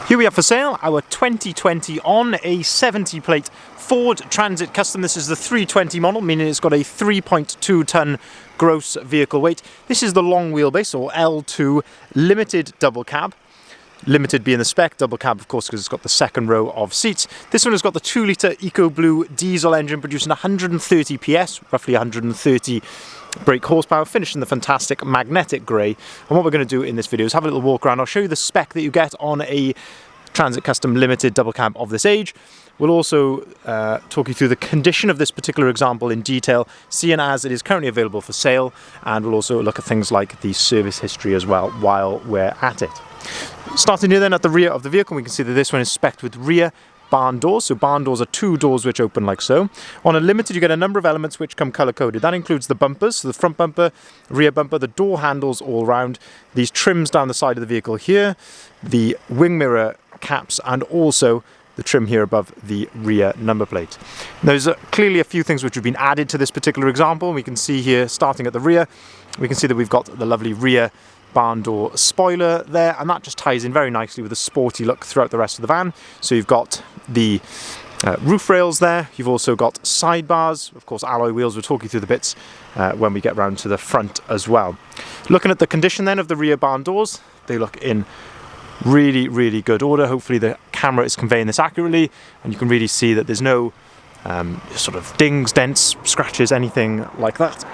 Here we have for sale our 2020 on a 70 plate Ford Transit Custom. This is the 320 model, meaning it's got a 3.2 tonne gross vehicle weight. This is the long wheelbase, or L2 limited double cab. Limited being the spec, double cab of course because it's got the second row of seats. This one has got the 2 litre Eco Blue diesel engine producing 130 PS, roughly 130 brake horsepower, finished in the fantastic magnetic grey. And what we're going to do in this video is have a little walk around. I'll show you the spec that you get on a Transit Custom limited double cab of this age. We'll also talk you through the condition of this particular example in detail, seeing as it is currently available for sale, and we'll also look at things like the service history as well while we're at it. Starting here then at the rear of the vehicle, we can see that this one is spec'd with rear barn doors. So barn doors are 2 doors which open like so. On a limited you get a number of elements which come colour coded. That includes the bumpers, so the front bumper, rear bumper, the door handles all round, these trims down the side of the vehicle here, the wing mirror caps, and also the trim here above the rear number plate. There's clearly a few things which have been added to this particular example. We can see here, starting at the rear, we can see that we've got the lovely rear barn door spoiler there, and that just ties in very nicely with a sporty look throughout the rest of the van. So you've got the roof rails there, you've also got sidebars, of course alloy wheels. We'll talk you through the bits when we get round to the front as well. Looking at the condition then of the rear barn doors, they look in really good order. Hopefully the camera is conveying this accurately and you can really see that there's no sort of dings, dents, scratches, anything like that.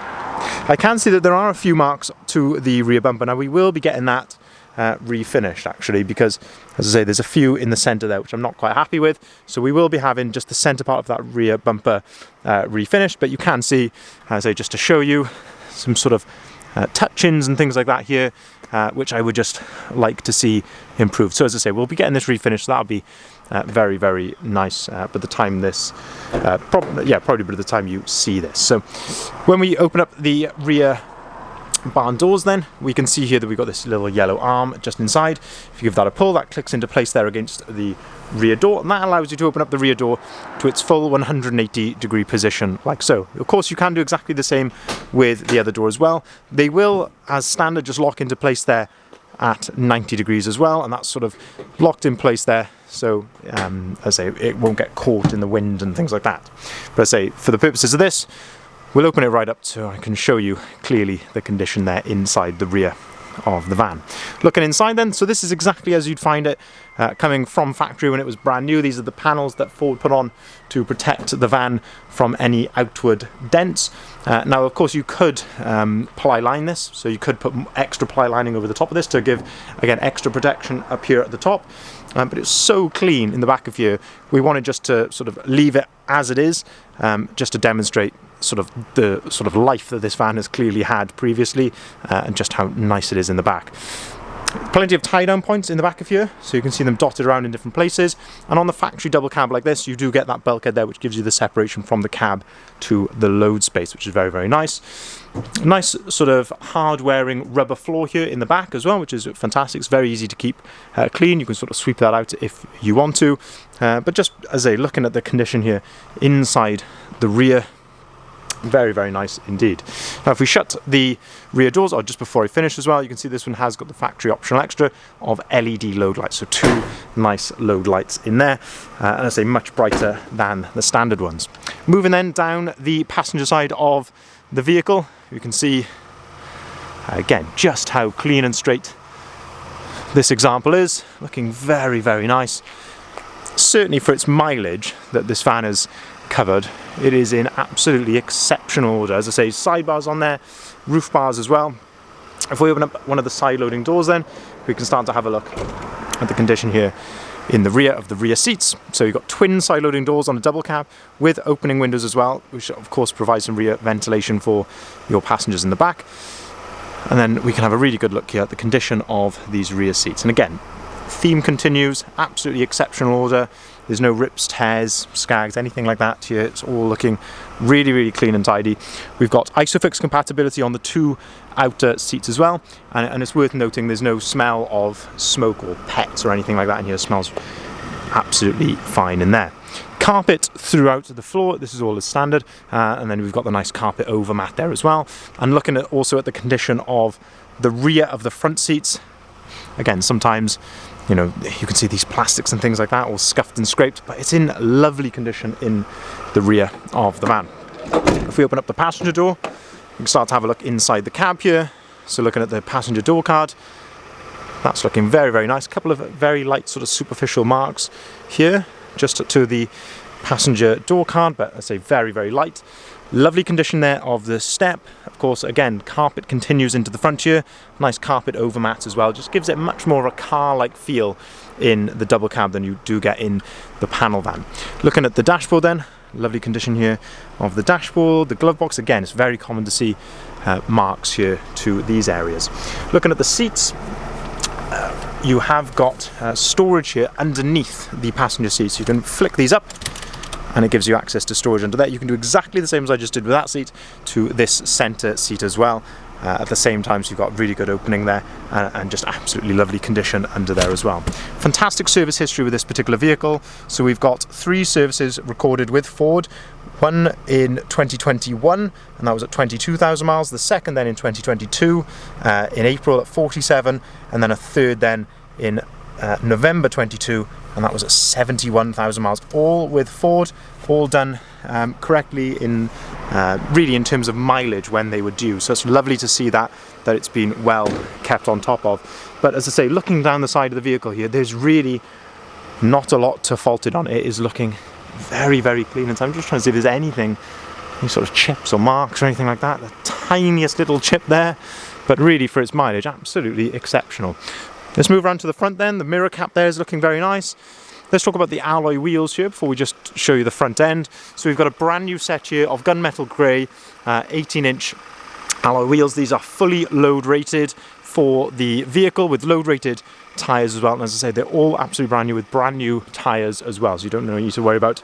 I can see that there are a few marks to the rear bumper. Now we will be getting that refinished actually, because as I say there's a few in the centre there which I'm not quite happy with, so we will be having just the centre part of that rear bumper refinished. But you can see, as I say, just to show you, some sort of touch-ins and things like that here, which I would just like to see improved. So as I say, we'll be getting this refinished, so that'll be very nice by the time this, probably by the time you see this. So when we open up the rear barn doors then, we can see here that we've got this little yellow arm just inside. If you give that a pull, that clicks into place there against the rear door, and that allows you to open up the rear door to its full 180-degree position, like so. Of course, you can do exactly the same with the other door as well. They will, as standard, just lock into place there at 90 degrees as well, and that's sort of locked in place there, so as I say, it won't get caught in the wind and things like that. But as I say, for the purposes of this, we'll open it right up so I can show you clearly the condition there inside the rear of the van. Looking inside then, so this is exactly as you'd find it coming from factory when it was brand new. These are the panels that Ford put on to protect the van from any outward dents. Now of course you could ply line this, so you could put extra ply lining over the top of this to give, again, extra protection up here at the top. But it's so clean in the back of here, we wanted just to sort of leave it as it is, just to demonstrate sort of the sort of life that this van has clearly had previously, and just how nice it is in the back. Plenty of tie-down points in the back of here, so you can see them dotted around in different places. And on the factory double cab like this, you do get that bulkhead there, which gives you the separation from the cab to the load space, which is very nice. Nice sort of hard-wearing rubber floor here in the back as well, which is fantastic. It's very easy to keep clean. You can sort of sweep that out if you want to. But just as a looking at the condition here inside the rear, very nice indeed. Now if we shut the rear doors, or just before I finish as well, you can see this one has got the factory optional extra of LED load lights, so 2 nice load lights in there, and I say much brighter than the standard ones. Moving then down the passenger side of the vehicle, you can see again just how clean and straight this example is, looking very nice. Certainly for its mileage that this van has covered, it is in absolutely exceptional order. As I say, sidebars on there, roof bars as well. If we open up one of the side loading doors then, we can start to have a look at the condition here in the rear of the rear seats. So you've got twin side loading doors on a double cab with opening windows as well, which of course provides some rear ventilation for your passengers in the back. And then we can have a really good look here at the condition of these rear seats. And again, theme continues, absolutely exceptional order. There's no rips, tears, skags, anything like that here. It's all looking really clean and tidy. We've got ISOFIX compatibility on the 2 outer seats as well, and it's worth noting there's no smell of smoke or pets or anything like that in here. It smells absolutely fine in there. Carpet throughout the floor, this is all as standard, and then we've got the nice carpet overmat there as well. And looking at also at the condition of the rear of the front seats, again, sometimes you know, you can see these plastics and things like that all scuffed and scraped, but it's in lovely condition in the rear of the van. If we open up the passenger door, we can start to have a look inside the cab here. So looking at the passenger door card, that's looking very, very nice. A couple of very light sort of superficial marks here, just to the passenger door card, but I say very, very light. Lovely condition there of the step. Of course, again, carpet continues into the front here. Nice carpet overmat as well. Just gives it much more of a car-like feel in the double cab than you do get in the panel van. Looking at the dashboard then, lovely condition here of the dashboard. The glove box, again, it's very common to see marks here to these areas. Looking at the seats, you have got storage here underneath the passenger seats. You can flick these up and it gives you access to storage under there. You can do exactly the same as I just did with that seat to this center seat as well. At the same time, so you've got really good opening there and just absolutely lovely condition under there as well. Fantastic service history with this particular vehicle. So we've got 3 services recorded with Ford. One in 2021, and that was at 22,000 miles. The second then in 2022, in April at 47, and then a third then in November 22, and that was at 71,000 miles, all with Ford, all done correctly in really in terms of mileage when they were due. So it's lovely to see that it's been well kept on top of. But as I say, looking down the side of the vehicle here, there's really not a lot to fault it on. It is looking very, very clean, and so I'm just trying to see if there's anything, any sort of chips or marks or anything like that. The tiniest little chip there, but really for its mileage, absolutely exceptional. Let's move around to the front then. The mirror cap there is looking very nice. Let's talk about the alloy wheels here before we just show you the front end. So we've got a brand new set here of gunmetal grey 18-inch alloy wheels. These are fully load rated for the vehicle with load rated tyres as well. And as I say, they're all absolutely brand new with brand new tyres as well. So you don't need to worry about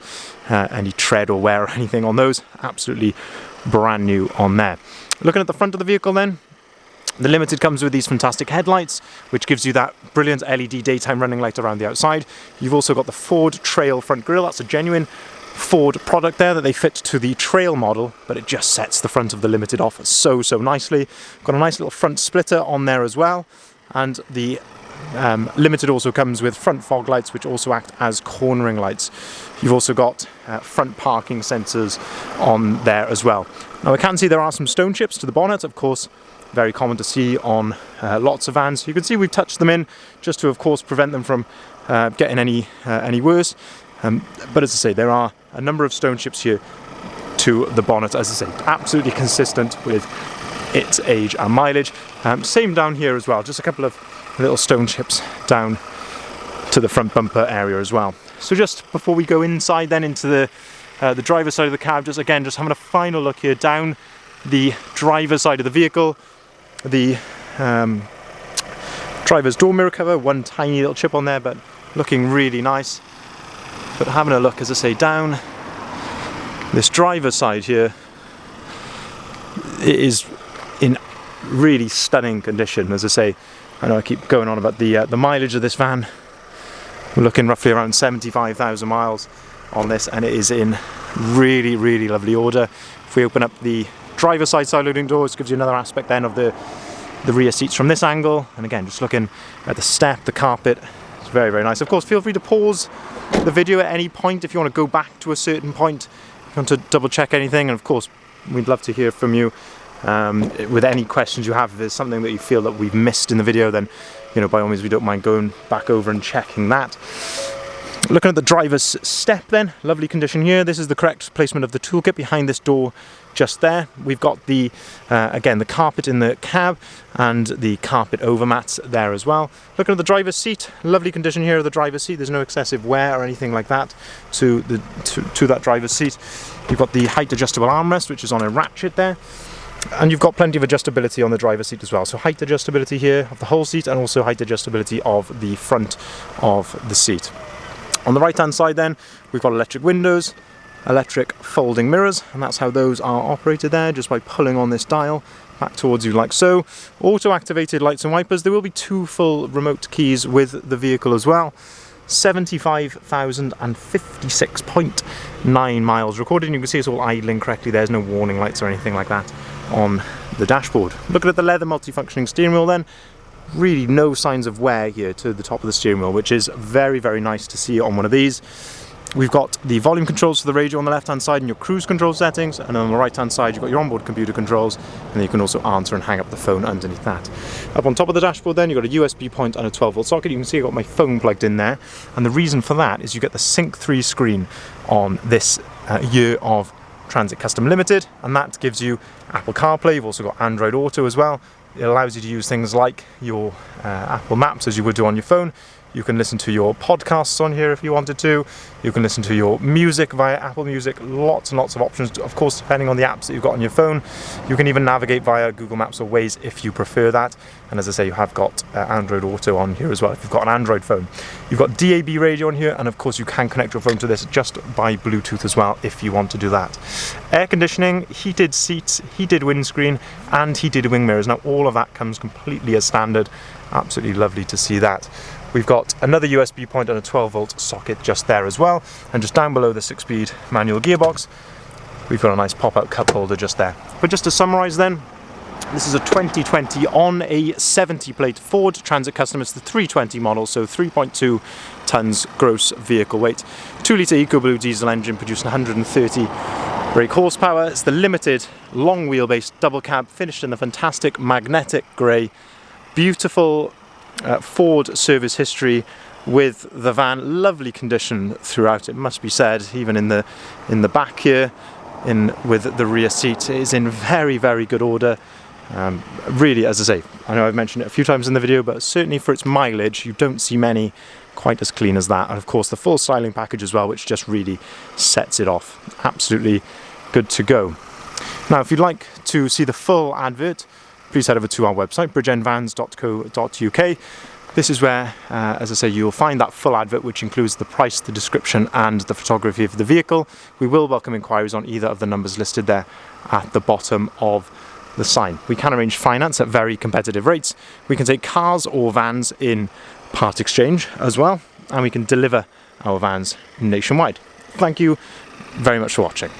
any tread or wear or anything on those. Absolutely brand new on there. Looking at the front of the vehicle then, the Limited comes with these fantastic headlights, which gives you that brilliant LED daytime running light around the outside. You've also got the Ford Trail front grille. That's a genuine Ford product there that they fit to the Trail model, but it just sets the front of the Limited off so nicely. Got a nice little front splitter on there as well, and the Limited also comes with front fog lights, which also act as cornering lights. You've also got front parking sensors on there as well. Now I can see there are some stone chips to the bonnet, of course. Very common to see on lots of vans. You can see we've touched them in just to, of course, prevent them from getting any worse. But as I say, there are a number of stone chips here to the bonnet. As I say, absolutely consistent with its age and mileage. Same down here as well. Just a couple of little stone chips down to the front bumper area as well. So just before we go inside, then into the driver's side of the cab, just having a final look here down the driver's side of the vehicle. The driver's door mirror cover, one tiny little chip on there, but looking really nice. But having a look, as I say, down this driver's side here, it is in really stunning condition. As I say, I know I keep going on about the mileage of this van. We're looking roughly around 75,000 miles on this, and it is in really, really lovely order. If we open up the driver's side loading doors, gives you another aspect then of the rear seats from this angle, and again just looking at the step, the carpet, it's very, very nice. Of course, feel free to pause the video at any point if you want to go back to a certain point, if you want to double check anything, and of course we'd love to hear from you with any questions you have. If there's something that you feel that we've missed in the video, then by all means we don't mind going back over and checking that. Looking at the driver's step then, lovely condition here. This is the correct placement of the toolkit behind this door just there. We've got the, again, the carpet in the cab and the carpet overmats there as well. Looking at the driver's seat, lovely condition here of the driver's seat. There's no excessive wear or anything like that to that driver's seat. You've got the height adjustable armrest, which is on a ratchet there. And you've got plenty of adjustability on the driver's seat as well. So height adjustability here of the whole seat, and also height adjustability of the front of the seat. On the right hand side then, we've got electric windows, electric folding mirrors, and that's how those are operated there, just by pulling on this dial back towards you like so. Auto activated lights and wipers. There will be 2 full remote keys with the vehicle as well. 75,056.9 miles recorded, and you can see it's all idling correctly. There's no warning lights or anything like that on the dashboard. Looking at the leather multifunctioning steering wheel then, really no signs of wear here to the top of the steering wheel, which is very, very nice to see on one of these. We've got the volume controls for the radio on the left hand side and your cruise control settings, and on the right hand side you've got your onboard computer controls, and then you can also answer and hang up the phone underneath that. Up on top of the dashboard then you've got a USB point and a 12-volt socket. You can see I've got my phone plugged in there, and the reason for that is you get the Sync 3 screen on this year of Transit Custom Limited, and that gives you Apple CarPlay. You've also got Android Auto as well. It allows you to use things like your Apple Maps as you would do on your phone. You can listen to your podcasts on here if you wanted to. You can listen to your music via Apple Music. Lots and lots of options, of course, depending on the apps that you've got on your phone. You can even navigate via Google Maps or Waze if you prefer that. And as I say, you have got Android Auto on here as well if you've got an Android phone. You've got DAB radio on here, and of course you can connect your phone to this just by Bluetooth as well if you want to do that. Air conditioning, heated seats, heated windscreen, and heated wing mirrors. Now all of that comes completely as standard. Absolutely lovely to see that. We've got another USB point and a 12-volt socket just there as well, and just down below the 6-speed manual gearbox we've got a nice pop-out cup holder just there. But just to summarise then, this is a 2020 on a 70 plate Ford Transit Custom. It's the 320 model, so 3.2 tons gross vehicle weight. 2-litre EcoBlue diesel engine producing 130 brake horsepower. It's the limited long wheelbase double cab, finished in the fantastic magnetic grey. Beautiful Ford service history with the van, lovely condition throughout, it must be said. Even in the back here, with the rear seat, it is in very, very good order. Really, as I say, I know I've mentioned it a few times in the video, but certainly for its mileage, you don't see many quite as clean as that. And of course the full styling package as well, which just really sets it off. Absolutely good to go. Now, if you'd like to see the full advert, please head over to our website, bridgeendvans.co.uk. This is where, as I say, you'll find that full advert, which includes the price, the description, and the photography of the vehicle. We will welcome inquiries on either of the numbers listed there at the bottom of the sign. We can arrange finance at very competitive rates. We can take cars or vans in part exchange as well, and we can deliver our vans nationwide. Thank you very much for watching.